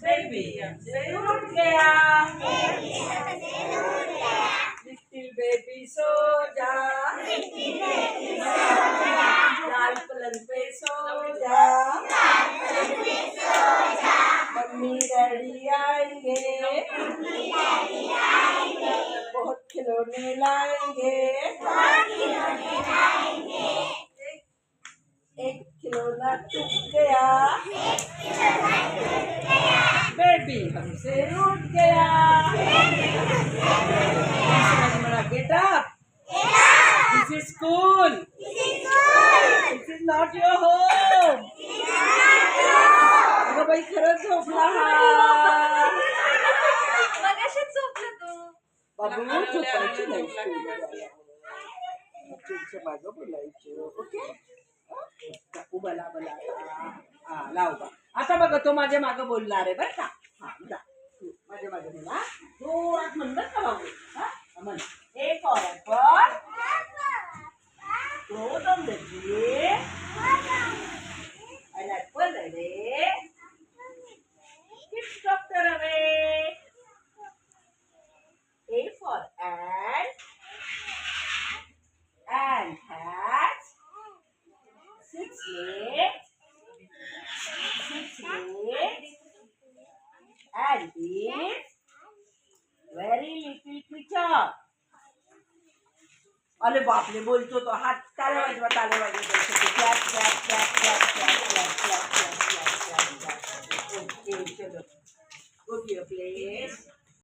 Baby हमसे उठ गया, लिटिल बेबी सो जा, लाल पलंग पे सो जा, मम्मी डैडी आएंगे, बहुत खिलौने लाएंगे, एक खिलौना टूट गया, बेबी हमसे रूठ गया। Get up. This is school. This is not your home. अगं बाई खरंच झोपला हा. मगाशीच झोपला तू. बाबू झोपायची नाही स्कूलला. टीचरच्या मागं बोलायचं. ओके उभा बला हा लाव बा. आता बघा तो माझ्या मागं बोलणार आहे बरं का. हा जा माझ्या मागे बोला. जोरात म्हण बरं का बाबू. हा म्हण. A for apple. Close on the tree. An apple ready. Keeps doctor away. A for ant. Ant has 6 legs. 6 legs. And is very little creature. अरे बापरे बोलतो तो हात टाळे वाजवा clap clap clap clap clap clap clap clap clap clap. Okay चलो go to your place.